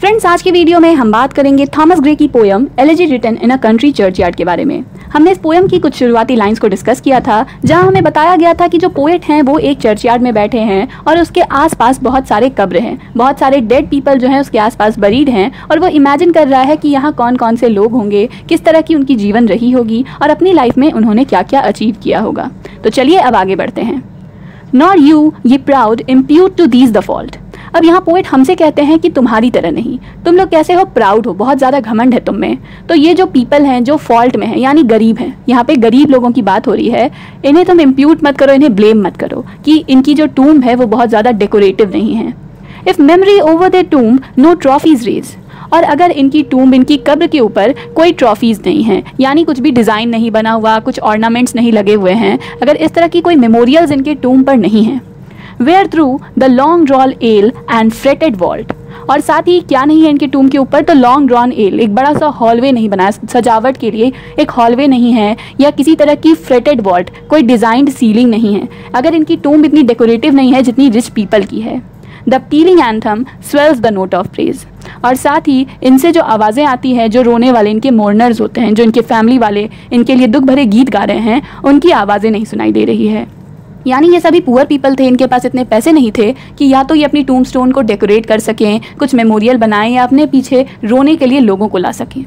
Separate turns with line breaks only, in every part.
Friends, आज की video में हम बात करेंगे थॉमस ग्रे की poem Elegy Written in a Country Churchyard के बारे में। हमने इस पोयम की कुछ शुरुआती लाइंस को डिस्कस किया था, जहां हमें बताया गया था कि जो पोएट हैं वो एक चर्चयार्ड में बैठे हैं और उसके आसपास बहुत सारे कब्र हैं, बहुत सारे डेड पीपल जो हैं उसके आसपास बरीड हैं, और वो इमेजिन कर रहा है कि यहाँ कौन कौन से लोग होंगे, किस तरह की उनकी जीवन रही होगी और अपनी लाइफ में उन्होंने क्या क्या अचीव किया होगा। तो चलिए अब आगे बढ़ते हैं। Nor you ye proud impute to these the fault. अब यहाँ पोएट हमसे कहते हैं कि तुम्हारी तरह नहीं, तुम लोग कैसे हो, प्राउड हो, बहुत ज़्यादा घमंड है तुम में। तो ये जो पीपल हैं जो फॉल्ट में हैं यानी गरीब हैं, यहाँ पे गरीब लोगों की बात हो रही है, इन्हें तुम इम्प्यूट मत करो, इन्हें ब्लेम मत करो कि इनकी जो टूम्ब है वो बहुत ज़्यादा डेकोरेटिव नहीं है। If memory over the tomb no trophies raise. और अगर इनकी टूम्ब, इनकी कब्र के ऊपर कोई ट्रॉफीज़ नहीं हैं, यानी कुछ भी डिज़ाइन नहीं बना हुआ, कुछ ऑर्नामेंट्स नहीं लगे हुए हैं, अगर इस तरह की कोई मेमोरियल्स इनके टूम्ब पर नहीं हैं, where through the long drawn aisle and fretted vault. और साथ ही क्या नहीं है इनके टूम के ऊपर, तो लॉन्ग ड्रॉन एल, एक बड़ा सा हॉलवे नहीं बनाया सजावट के लिए, एक हॉलवे नहीं है, या किसी तरह की फ्रेटेड वॉल्ट, कोई डिज़ाइंड सीलिंग नहीं है। अगर इनकी टूम इतनी डेकोरेटिव नहीं है जितनी रिच पीपल की है। The piling anthem swells the note of praise. और साथ ही इनसे जो आवाज़ें आती हैं, जो रोने वाले इनके मोर्नर्स होते हैं, जो इनके फैमिली वाले इनके लिए दुख भरे गीत गा रहे हैं, उनकी आवाज़ें नहीं सुनाई दे रही है। यानी ये सभी पुअर पीपल थे, इनके पास इतने पैसे नहीं थे कि या तो ये अपनी टूम स्टोन को डेकोरेट कर सकें, कुछ मेमोरियल बनाएं, या अपने पीछे रोने के लिए लोगों को ला सकें।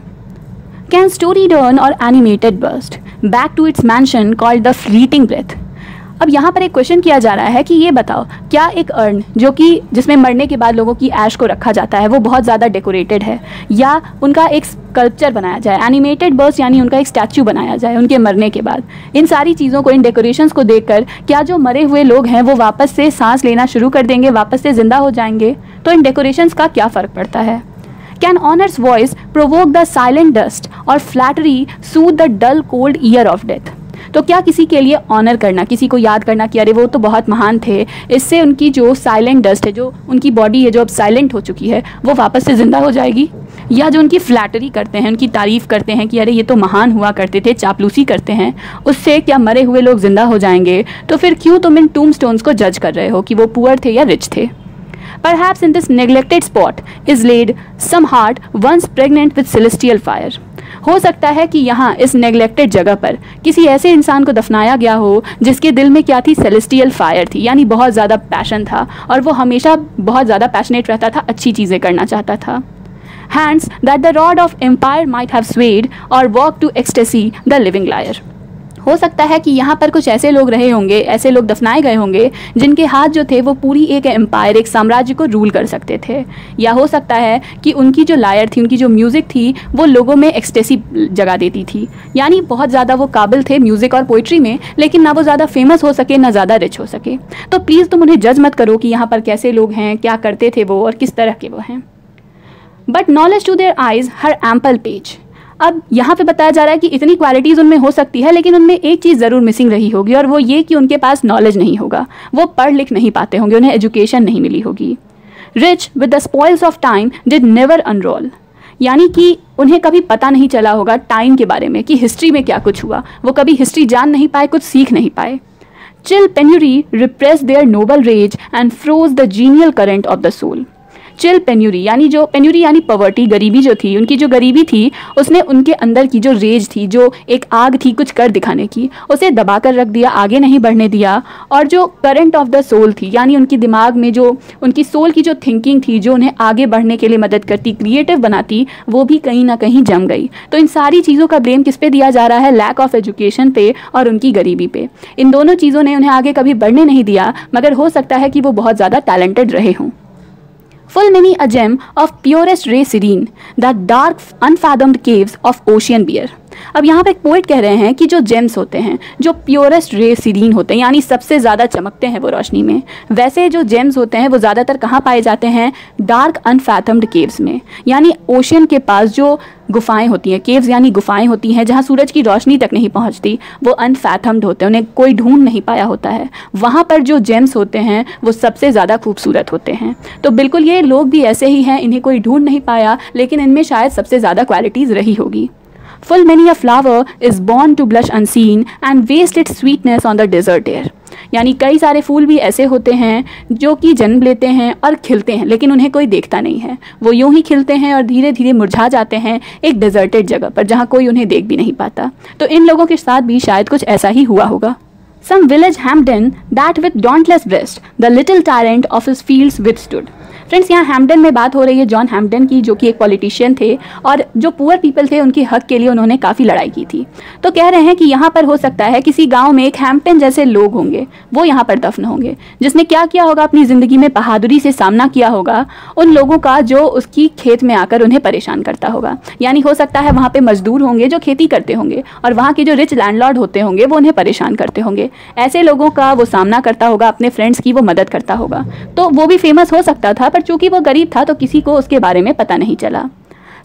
Can storied urn or animated bust back to its mansion call the fleeting breath. अब यहाँ पर एक क्वेश्चन किया जा रहा है कि ये बताओ, क्या एक अर्न जो कि जिसमें मरने के बाद लोगों की ऐश को रखा जाता है वो बहुत ज़्यादा डेकोरेटेड है, या उनका एक स्कल्पचर बनाया जाए, एनिमेटेड बर्स्ट यानी उनका एक स्टैचू बनाया जाए उनके मरने के बाद। इन सारी चीज़ों को, इन डेकोरेशंस को देखकर क्या जो मरे हुए लोग हैं वो वापस से सांस लेना शुरू कर देंगे, वापस से जिंदा हो जाएंगे? तो इन डेकोरेशंस का क्या फ़र्क पड़ता है? Can honour's voice provoke the silent dust और flattery soothe the dull cold ear of death. तो क्या किसी के लिए ऑनर करना, किसी को याद करना कि अरे वो तो बहुत महान थे, इससे उनकी जो साइलेंट डस्ट है, जो उनकी बॉडी है जो अब साइलेंट हो चुकी है, वो वापस से ज़िंदा हो जाएगी? या जो उनकी फ्लैटरी करते हैं, उनकी तारीफ़ करते हैं कि अरे ये तो महान हुआ करते थे, चापलूसी करते हैं, उससे क्या मरे हुए लोग ज़िंदा हो जाएंगे? तो फिर क्यों तुम इन टूम स्टोन्स को जज कर रहे हो कि वो पुअर थे या रिच थे? Perhaps in this neglected spot is laid some heart once pregnant with celestial fire। हो सकता है कि यहाँ इस नेग्लेक्टेड जगह पर किसी ऐसे इंसान को दफनाया गया हो जिसके दिल में क्या थी, सेलेस्टियल फायर थी, यानी बहुत ज़्यादा पैशन था और वो हमेशा बहुत ज़्यादा पैशनेट रहता था, अच्छी चीज़ें करना चाहता था। Hands that the rod of empire might have swayed or walked to ecstasy the living liar। हो सकता है कि यहाँ पर कुछ ऐसे लोग रहे होंगे, ऐसे लोग दफनाए गए होंगे जिनके हाथ जो थे वो पूरी एक एम्पायर, एक साम्राज्य को रूल कर सकते थे। या हो सकता है कि उनकी जो लायर थी, उनकी जो म्यूज़िक थी, वो लोगों में एक्सटेसी जगा देती थी, यानी बहुत ज़्यादा वो काबिल थे म्यूज़िक और पोइट्री में, लेकिन ना वो ज़्यादा फेमस हो सके, ना ज़्यादा रिच हो सके। तो प्लीज़ तुम उन्हें जज मत करो कि यहाँ पर कैसे लोग हैं, क्या करते थे वो और किस तरह के वो हैं। But knowledge to their eyes her ample page. अब यहाँ पे बताया जा रहा है कि इतनी क्वालिटीज़ उनमें हो सकती है, लेकिन उनमें एक चीज़ ज़रूर मिसिंग रही होगी, और वो ये कि उनके पास नॉलेज नहीं होगा, वो पढ़ लिख नहीं पाते होंगे, उन्हें एजुकेशन नहीं मिली होगी। Rich with the spoils of time did never unroll. यानी कि उन्हें कभी पता नहीं चला होगा टाइम के बारे में कि हिस्ट्री में क्या कुछ हुआ, वो कभी हिस्ट्री जान नहीं पाए, कुछ सीख नहीं पाए। Chill penury repress their noble rage and froze the genial current of the soul. Chill penury यानी जो पेन्यूरी यानी पॉवर्टी, गरीबी जो थी, उनकी जो गरीबी थी उसने उनके अंदर की जो रेज थी, जो एक आग थी कुछ कर दिखाने की, उसे दबा कर रख दिया, आगे नहीं बढ़ने दिया। और जो करंट ऑफ द सोल थी, यानी उनकी दिमाग में जो उनकी सोल की जो थिंकिंग थी, जो उन्हें आगे बढ़ने के लिए मदद करती, क्रिएटिव बनाती, वो भी कहीं ना कहीं जम गई। तो इन सारी चीज़ों का ब्लेम किस पे दिया जा रहा है? लैक ऑफ एजुकेशन पे और उनकी गरीबी पे। इन दोनों चीज़ों ने उन्हें आगे कभी बढ़ने नहीं दिया, मगर हो सकता है कि वो बहुत ज़्यादा टैलेंटेड रहे हों। Full many a gem of purest ray serene, the dark unfathomed caves of ocean bear। अब यहाँ पे एक पोइट कह रहे हैं कि जो जेम्स होते हैं, जो प्योरेस्ट रे सीरीन होते हैं, यानी सबसे ज़्यादा चमकते हैं वो रोशनी में, वैसे जो जेम्स होते हैं वो ज़्यादातर कहाँ पाए जाते हैं? डार्क अनफैथम्ड केव्स में, यानी ओशियन के पास जो गुफाएं होती हैं, केव्स यानी गुफाएं होती हैं जहाँ सूरज की रोशनी तक नहीं पहुँचती, वो अनफैथम्ड होते हैं, उन्हें कोई ढूंढ नहीं पाया होता है। वहाँ पर जो जेम्स होते हैं वो सबसे ज़्यादा खूबसूरत होते हैं। तो बिल्कुल ये लोग भी ऐसे ही हैं, इन्हें कोई ढूंढ नहीं पाया, लेकिन इनमें शायद सबसे ज़्यादा क्वालिटीज़ रही होगी। Full many a flower is born to blush unseen and waste its sweetness on the desert air। यानी कई सारे फूल भी ऐसे होते हैं जो कि जन्म लेते हैं और खिलते हैं, लेकिन उन्हें कोई देखता नहीं है। वो यूं ही खिलते हैं और धीरे धीरे मुरझा जाते हैं एक डिजर्टेड जगह पर जहाँ कोई उन्हें देख भी नहीं पाता। तो इन लोगों के साथ भी शायद कुछ ऐसा ही हुआ होगा। Some village Hampden that with dauntless breast the little tyrant of his fields withstood। Friends, यहाँ हैम्पडन में बात हो रही है जॉन हैम्पडन की, जो कि एक पॉलिटिशियन थे और जो पुअर पीपल थे उनके हक के लिए उन्होंने काफ़ी लड़ाई की थी। तो कह रहे हैं कि यहाँ पर हो सकता है किसी गांव में एक हैम्पटन जैसे लोग होंगे, वो यहाँ पर दफन होंगे, जिसने क्या किया होगा, अपनी ज़िंदगी में बहादुरी से सामना किया होगा उन लोगों का जो उसकी खेत में आकर उन्हें परेशान करता होगा। यानी हो सकता है वहाँ पर मजदूर होंगे जो खेती करते होंगे और वहाँ के जो रिच लैंडलॉर्ड होते होंगे वो उन्हें परेशान करते होंगे। ऐसे लोगों का वो सामना करता होगा, अपने फ्रेंड्स की वो मदद करता होगा। तो वो भी फेमस हो सकता था, पर चूंकि वो गरीब था तो किसी को उसके बारे में पता नहीं चला।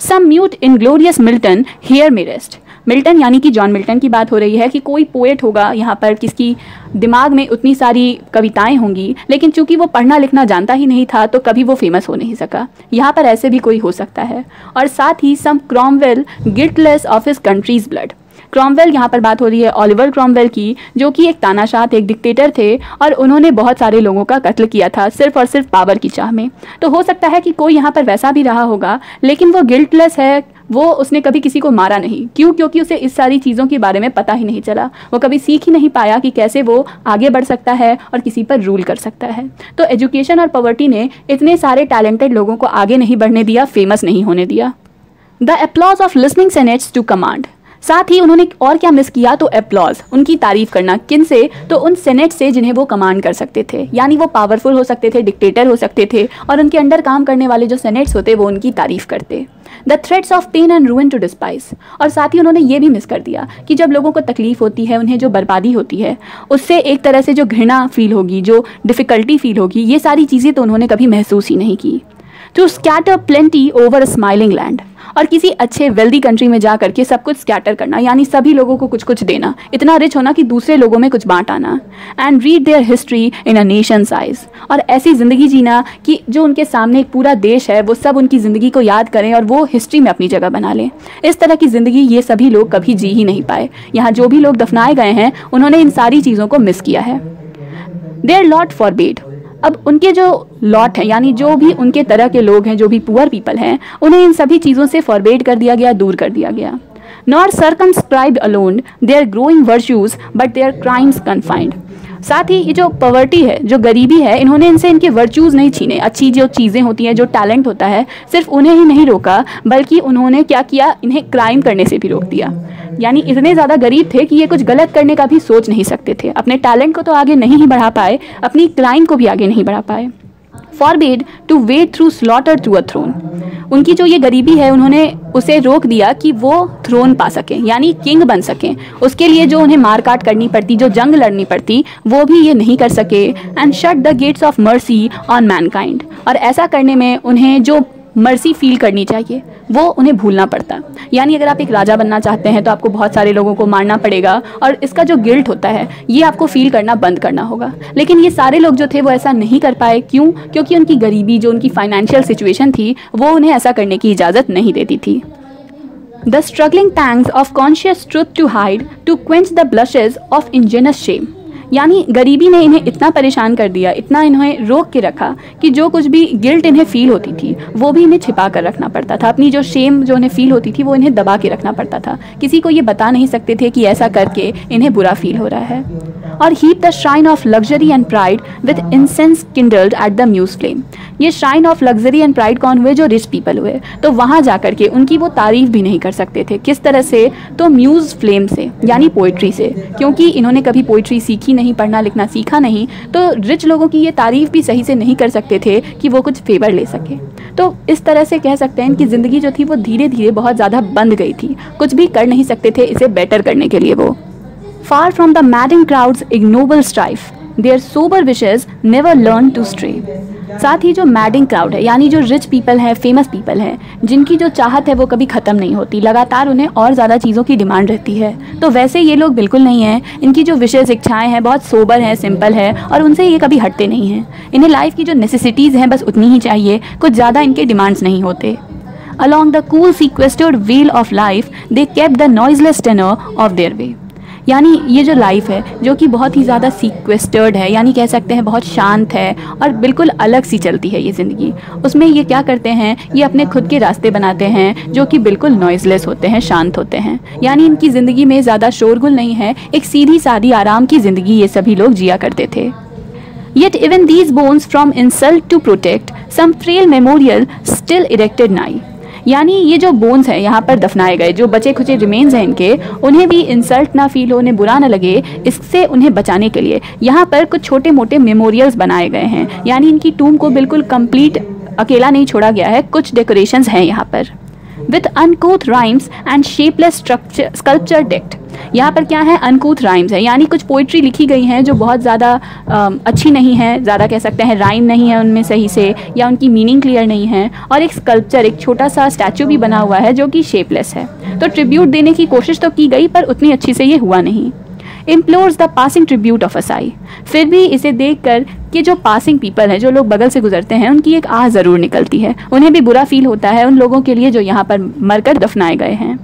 Some mute inglorious Milton here may rest. Milton यानी कि जॉन मिल्टन की बात हो रही है कि कोई पोएट होगा यहाँ पर, किसकी दिमाग में उतनी सारी कविताएं होंगी, लेकिन चूंकि वो पढ़ना लिखना जानता ही नहीं था तो कभी वो फेमस हो नहीं सका। यहाँ पर ऐसे भी कोई हो सकता है। और साथ ही some Cromwell guiltless of his country's blood. Cromwell, यहाँ पर बात हो रही है ओलिवर क्रॉमवेल की, जो कि एक तानाशाह थे, एक डिक्टेटर थे और उन्होंने बहुत सारे लोगों का कत्ल किया था सिर्फ और सिर्फ पावर की चाह में। तो हो सकता है कि कोई यहाँ पर वैसा भी रहा होगा, लेकिन वो गिल्टलेस है, वो उसने कभी किसी को मारा नहीं। क्यों? क्योंकि उसे इस सारी चीज़ों के बारे में पता ही नहीं चला। वो कभी सीख ही नहीं पाया कि कैसे वो आगे बढ़ सकता है और किसी पर रूल कर सकता है। तो एजुकेशन और पॉवर्टी ने इतने सारे टैलेंटेड लोगों को आगे नहीं बढ़ने दिया, फेमस नहीं होने दिया। The applause of listening senates to command. साथ ही उन्होंने और क्या मिस किया, तो एप्लॉज, उनकी तारीफ करना। किन से? तो उन सेनेट से जिन्हें वो कमांड कर सकते थे, यानी वो पावरफुल हो सकते थे, डिक्टेटर हो सकते थे और उनके अंडर काम करने वाले जो सेनेट्स होते वो उनकी तारीफ करते। The threats of pain and ruin to despise. और साथ ही उन्होंने ये भी मिस कर दिया कि जब लोगों को तकलीफ होती है, उन्हें जो बर्बादी होती है, उससे एक तरह से जो घृणा फील होगी, जो डिफ़िकल्टी फील होगी, ये सारी चीज़ें तो उन्होंने कभी महसूस ही नहीं की। To scatter plenty over a smiling land. और किसी अच्छे वेल्दी कंट्री में जा करके सब कुछ स्कैटर करना, यानी सभी लोगों को कुछ कुछ देना, इतना रिच होना कि दूसरे लोगों में कुछ बांट आना। And read there history in a Nations eyes. और ऐसी ज़िंदगी जीना कि जो उनके सामने एक पूरा देश है वो सब उनकी ज़िंदगी को याद करें और वो हिस्ट्री में अपनी जगह बना लें। इस तरह की ज़िंदगी ये सभी लोग कभी जी ही नहीं पाए। यहाँ जो भी लोग दफनाए गए हैं उन्होंने इन सारी चीज़ों को मिस किया है। Their lot forbade. अब उनके जो लॉट हैं, यानी जो भी उनके तरह के लोग हैं, जो भी पुअर पीपल हैं, उन्हें इन सभी चीज़ों से फॉरबेड कर दिया गया, दूर कर दिया गया। Not circumscribed alone their growing virtues but their crimes confined. साथ ही ये जो पॉवर्टी है, जो गरीबी है, इन्होंने इनसे इनके वर्च्यूज़ नहीं छीने। अच्छी जो चीज़ें होती हैं, जो टैलेंट होता है, सिर्फ उन्हें ही नहीं रोका, बल्कि उन्होंने क्या किया, इन्हें क्राइम करने से भी रोक दिया। यानी इतने ज़्यादा गरीब थे कि ये कुछ गलत करने का भी सोच नहीं सकते थे। अपने टैलेंट को तो आगे नहीं ही बढ़ा पाए, अपनी क्राइम को भी आगे नहीं बढ़ा पाए। Forbade to wade through slaughter to a throne. उनकी जो ये गरीबी है, उन्होंने उसे रोक दिया कि वो थ्रोन पा सकें, यानी किंग बन सकें। उसके लिए जो उन्हें मार काट करनी पड़ती, जो जंग लड़नी पड़ती, वो भी ये नहीं कर सके। And shut the gates of mercy on Mankind. और ऐसा करने में उन्हें जो मर्सी फील करनी चाहिए वो उन्हें भूलना पड़ता। यानी अगर आप एक राजा बनना चाहते हैं तो आपको बहुत सारे लोगों को मारना पड़ेगा और इसका जो गिल्ट होता है ये आपको फील करना बंद करना होगा। लेकिन ये सारे लोग जो थे वो ऐसा नहीं कर पाए। क्यों? क्योंकि उनकी गरीबी, जो उनकी फाइनेंशियल सिचुएशन थी, वो उन्हें ऐसा करने की इजाज़त नहीं देती थी। The struggling pangs of conscious truth to hide to quench the blushes of ingenuous shame. यानी गरीबी ने इन्हें इतना परेशान कर दिया, इतना इन्हें रोक के रखा कि जो कुछ भी गिल्ट इन्हें फील होती थी वो भी इन्हें छिपा कर रखना पड़ता था। अपनी जो शेम जो इन्हें फील होती थी वो इन्हें दबा के रखना पड़ता था। किसी को ये बता नहीं सकते थे कि ऐसा करके इन्हें बुरा फील हो रहा है। और heap the shrine of luxury and pride with incense kindled at the muse flame. ये shrine of luxury and pride कौन हुए? जो रिच पीपल हुए। तो वहाँ जा करके उनकी वो तारीफ भी नहीं कर सकते थे। किस तरह से? तो म्यूज फ्लेम से, यानी पोइट्री से। क्योंकि इन्होंने कभी पोइट्री सीखी नहीं, पढ़ना लिखना सीखा नहीं, तो रिच लोगों की ये तारीफ भी सही से नहीं कर सकते थे कि वो कुछ फेवर ले सके। तो इस तरह से कह सकते हैं इनकी ज़िंदगी जो थी वो धीरे धीरे बहुत ज़्यादा बंद गई थी। कुछ भी कर नहीं सकते थे इसे बेटर करने के लिए वो। Far from the madding crowd's ignoble strife, their sober wishes never learn to stray। साथ ही जो मैडिंग क्राउड है, यानी जो रिच पीपल है, फेमस पीपल है, जिनकी जो चाहत है वो कभी ख़त्म नहीं होती, लगातार उन्हें और ज़्यादा चीज़ों की डिमांड रहती है, तो वैसे ये लोग बिल्कुल नहीं हैं। इनकी जो विशेज़, इच्छाएं हैं, बहुत सोबर हैं, सिंपल है और उनसे ये कभी हटते नहीं हैं। इन्हें लाइफ की जो नेसेसिटीज़ हैं बस उतनी ही चाहिए, कुछ ज़्यादा इनके डिमांड्स नहीं होते। Along the cool sequestered wheel of life, they kept the noiseless tenor of their way। यानी ये जो लाइफ है जो कि बहुत ही ज़्यादा सीक्वेस्टर्ड है, यानी कह सकते हैं बहुत शांत है और बिल्कुल अलग सी चलती है ये ज़िंदगी। उसमें ये क्या करते हैं, ये अपने खुद के रास्ते बनाते हैं जो कि बिल्कुल नॉइज़लेस होते हैं, शांत होते हैं। यानी इनकी ज़िंदगी में ज़्यादा शोरगुल नहीं है, एक सीधी सादी आराम की ज़िंदगी ये सभी लोग जिया करते थे। Yet even these bones from insult to protect some frail memorial still erected nigh। यानी ये जो बोन्स हैं यहाँ पर दफनाए गए, जो बचे खुचे रिमेन्स हैं इनके, उन्हें भी इंसल्ट ना फील हो, उन्हें बुरा ना लगे, इससे उन्हें बचाने के लिए यहाँ पर कुछ छोटे मोटे मेमोरियल्स बनाए गए हैं। यानी इनकी टूम को बिल्कुल कंप्लीट अकेला नहीं छोड़ा गया है, कुछ डेकोरेशंस हैं यहाँ पर। With uncouth rhymes and shapeless sculpture decked. यहाँ पर क्या है, अनकूथ राइम्स है, यानी कुछ पोइट्री लिखी गई हैं जो बहुत ज़्यादा अच्छी नहीं है, ज़्यादा कह सकते हैं राइम नहीं है उनमें सही से, या उनकी मीनिंग क्लियर नहीं है। और एक स्कल्पचर, एक छोटा सा स्टैचू भी बना हुआ है जो कि शेपलेस है। तो ट्रिब्यूट देने की कोशिश तो की गई पर उतनी अच्छी से ये हुआ नहीं। Implores the passing tribute of a sigh. फिर भी इसे देखकर कि जो पासिंग पीपल हैं, जो लोग बगल से गुजरते हैं, उनकी एक आह ज़रूर निकलती है, उन्हें भी बुरा फील होता है उन लोगों के लिए जो यहाँ पर मरकर दफनाए गए हैं।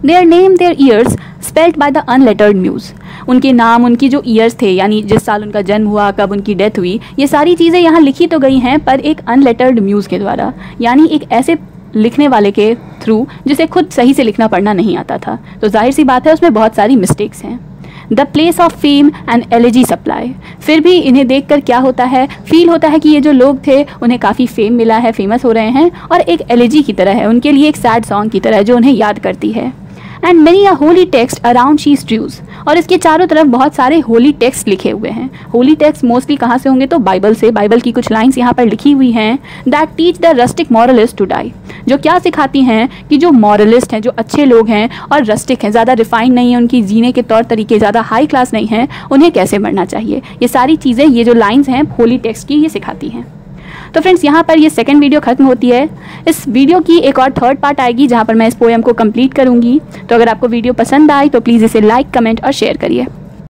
Their name, their years spelled by the unlettered muse। उनके नाम, उनकी जो ईयर्स थे, यानी जिस साल उनका जन्म हुआ, कब उनकी डेथ हुई, ये सारी चीज़ें यहाँ लिखी तो गई हैं पर एक अनलेटर्ड म्यूज़ के द्वारा, यानी एक ऐसे लिखने वाले के थ्रू जिसे खुद सही से लिखना पढ़ना नहीं आता था। तो जाहिर सी बात है उसमें बहुत सारी मिस्टेक्स हैं। The place of fame and elegy supply. फिर भी इन्हें देखकर क्या होता है, फील होता है कि ये जो लोग थे उन्हें काफ़ी फेम मिला है, फेमस हो रहे हैं, और एक एलिजी की तरह है, उनके लिए एक सैड सॉन्ग की तरह जो उन्हें याद करती है। And many a holy text around she strews. और इसके चारों तरफ बहुत सारे होली टेक्स्ट लिखे हुए हैं। होली टेक्स्ट मोस्टली कहाँ से होंगे, तो बाइबल से। बाइबल की कुछ लाइन्स यहाँ पर लिखी हुई हैं। That teach the rustic moralist to die. जो क्या सिखाती हैं कि जो मॉरलिस्ट हैं, जो अच्छे लोग हैं और रस्टिक हैं, ज़्यादा रिफाइंड नहीं है, उनकी जीने के तौर तरीके ज़्यादा हाई क्लास नहीं हैं, उन्हें कैसे मरना चाहिए। ये सारी चीज़ें, ये जो लाइन्स हैं होली टेक्स्ट की, ये सिखाती हैं। तो फ्रेंड्स यहाँ पर ये सेकंड वीडियो खत्म होती है। इस वीडियो की एक और थर्ड पार्ट आएगी जहाँ पर मैं इस पोएम को कंप्लीट करूँगी। तो अगर आपको वीडियो पसंद आए तो प्लीज़ इसे लाइक, कमेंट और शेयर करिए।